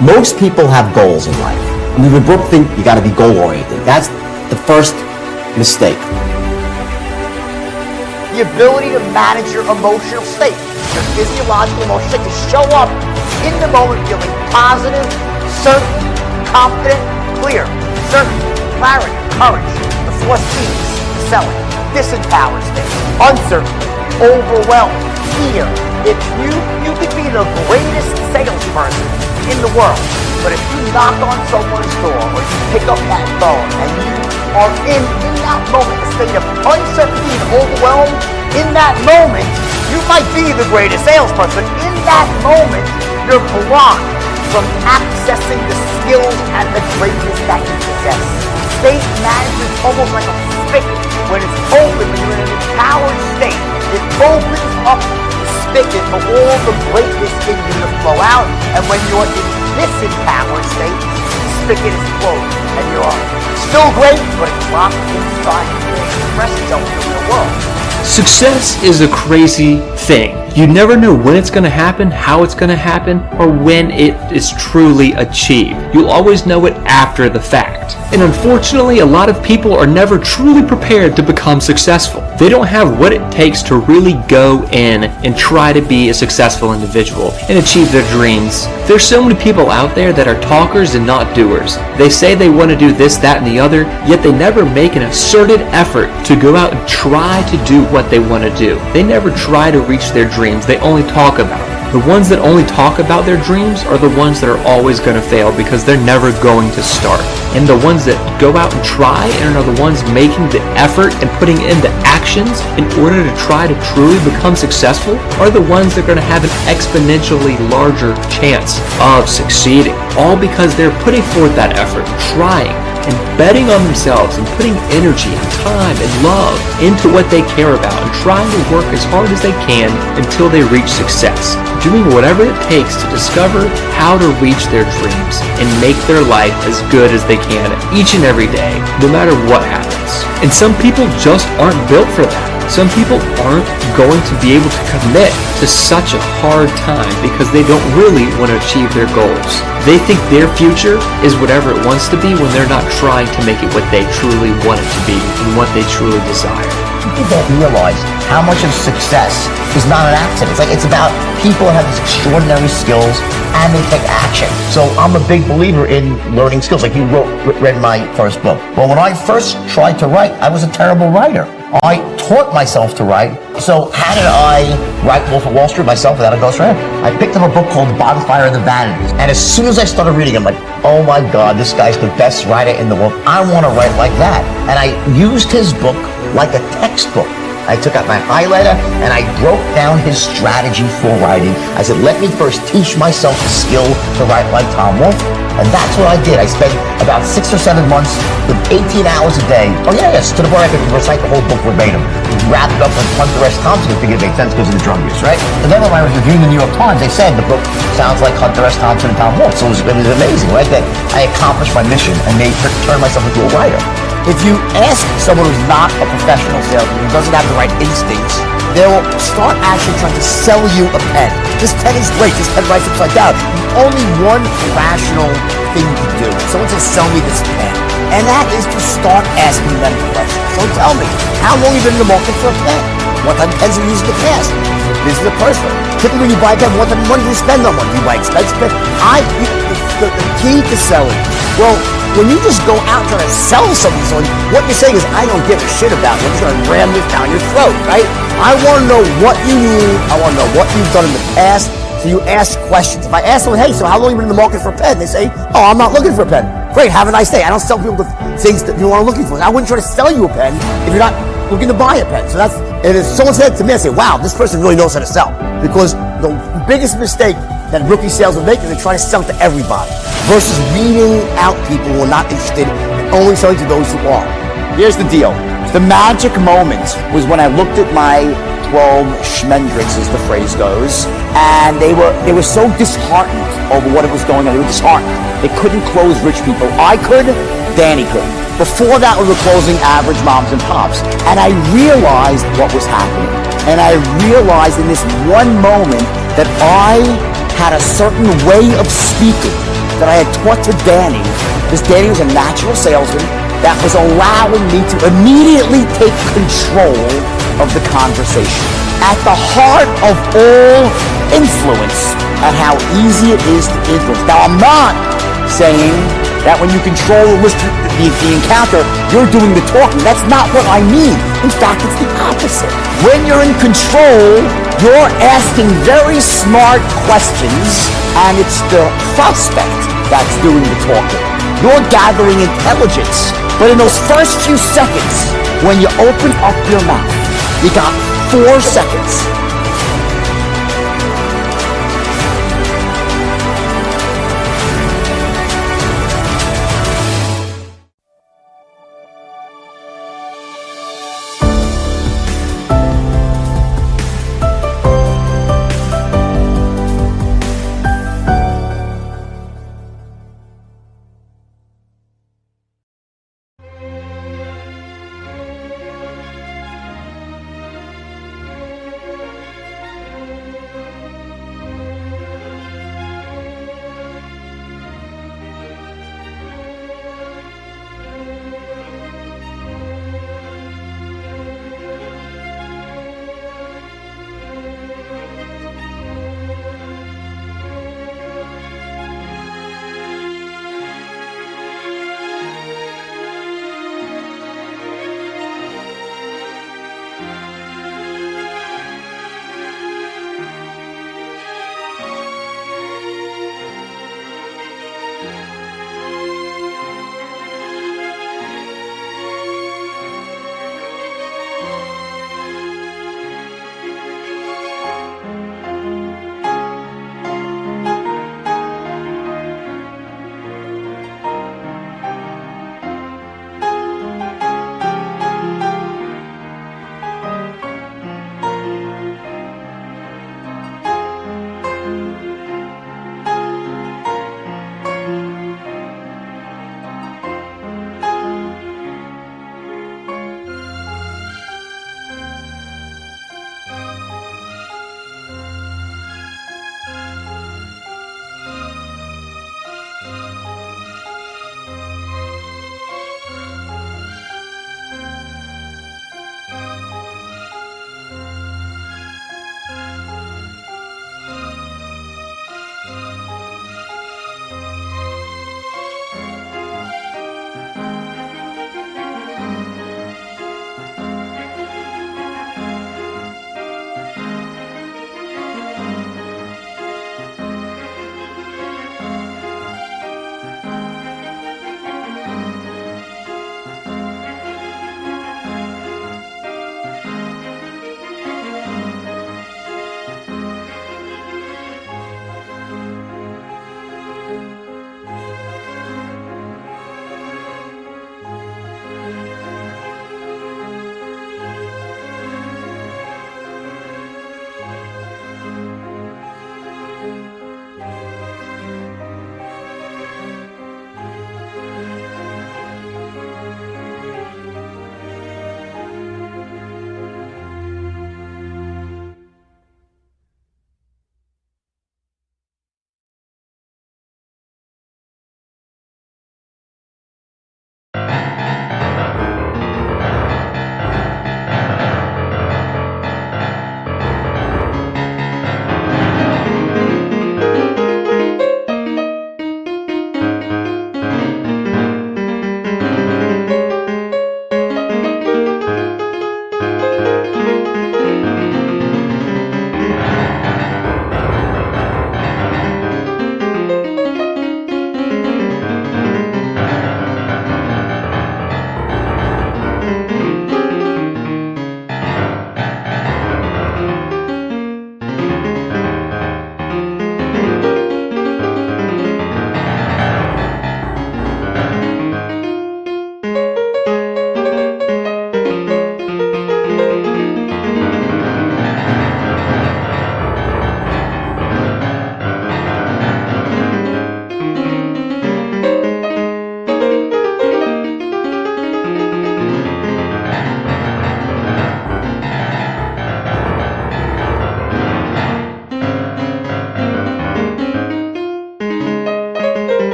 Most people have goals in life. And we would both think you got to be goal-oriented. That's the first mistake. The ability to manage your emotional state, your physiological emotional state, to show up in the moment feeling positive, certain, confident, clear, certain, clarity, courage, the 4 C's, selling, disempowered state, uncertainty, overwhelmed, fear. If you could be the greatest salesperson in the world, but if you knock on someone's door or you pick up that phone and you are in that moment a state of uncertainty and overwhelmed, in that moment you might be the greatest salesperson. In that moment you're blocked from accessing the skills and the greatness that you possess. State management is almost like a spigot. When it's open, when you're in an empowered state, it opens up the spigot for all the greatness in you to flow out. And when you're in this empowered state, the spigot is closed and you're still great, but it's locked inside and express itself in the real world. Success is a crazy thing. You never know when it's going to happen, how it's going to happen, or when it is truly achieved. You'll always know it after the fact. And unfortunately, a lot of people are never truly prepared to become successful. They don't have what it takes to really go in and try to be a successful individual and achieve their dreams. There's so many people out there that are talkers and not doers. They say they want to do this, that, and the other, yet they never make an asserted effort to go out and try to do what they want to do. They never try to reach their dreams. They only talk about it. The ones that only talk about their dreams are the ones that are always going to fail because they're never going to start. And the ones that go out and try and are the ones making the effort and putting in the actions in order to try to truly become successful are the ones that are going to have an exponentially larger chance of succeeding. All because they're putting forth that effort, trying, and betting on themselves and putting energy and time and love into what they care about and trying to work as hard as they can until they reach success. Doing whatever it takes to discover how to reach their dreams and make their life as good as they can each and every day, no matter what happens. And some people just aren't built for that. Some people aren't going to be able to commit to such a hard time because they don't really want to achieve their goals. They think their future is whatever it wants to be when they're not trying to make it what they truly want it to be and what they truly desire. People don't realize how much of success is not an accident. It's about people who have these extraordinary skills and they take action. So I'm a big believer in learning skills. Like you read my first book. Well, when I first tried to write, I was a terrible writer. I taught myself to write. So how did I write Wolf of Wall Street myself without a ghostwriter? I picked up a book called The Bonfire of the Vanities. And as soon as I started reading, I'm like, oh my God, this guy's the best writer in the world. I want to write like that. And I used his book like a textbook. I took out my highlighter and I broke down his strategy for writing. I said, let me first teach myself the skill to write like Tom Wolfe. And that's what I did. I spent about 6 or 7 months with 18 hours a day. Oh yeah, yes, to the point I could recite the whole book verbatim. Wrapped it up with Hunter S. Thompson. I figured it made sense because of the drug use, right? And then when I was reviewing the New York Times, they said the book sounds like Hunter S. Thompson and Tom Wolfe. So it was amazing, right? That I accomplished my mission and turned myself into a writer. If you ask someone who's not a professional salesman, who doesn't have the right instincts, they'll start actually trying to sell you a pen. This pen is great. This pen writes upside down. Only one rational thing to do. Someone says, sell me this pen. And that is to start asking them questions. So tell me, how long have you been in the market for a pen? What type of pens have you used in the past? Business or personal? Typically when you buy a pen, what type of money do you spend on one? Do you buy expensive pen? The key to selling, well, when you just go out trying to sell something, what you're saying is, I don't give a shit about it. I'm just going to ram this down your throat, right? I want to know what you need. I want to know what you've done in the past. So you ask questions. If I ask someone, hey, so how long have you been in the market for a pen? They say, oh, I'm not looking for a pen. Great, have a nice day. I don't sell people the things that you aren't looking for. I wouldn't try to sell you a pen if you're not looking to buy a pen. So and if someone said to me, I say, wow, this person really knows how to sell. Because the biggest mistake that rookie sales will make is they try to sell to everybody versus weeding out people who are not interested and only selling to those who are. Here's the deal. The magic moment was when I looked at my 12 schmendricks, as the phrase goes, and they were so disheartened over what it was going on. They were disheartened. They couldn't close rich people. I could, Danny could. Before that, we were closing average moms and pops. And I realized what was happening. And I realized in this one moment that I had a certain way of speaking that I had taught to Danny, because Danny was a natural salesman, that was allowing me to immediately take control of the conversation. At the heart of all influence, and how easy it is to influence. Now, I'm not saying that when you control the encounter, you're doing the talking. That's not what I mean. In fact, it's the opposite. When you're in control, you're asking very smart questions, and it's the prospect that's doing the talking. You're gathering intelligence. But in those first few seconds, when you open up your mouth, you got 4 seconds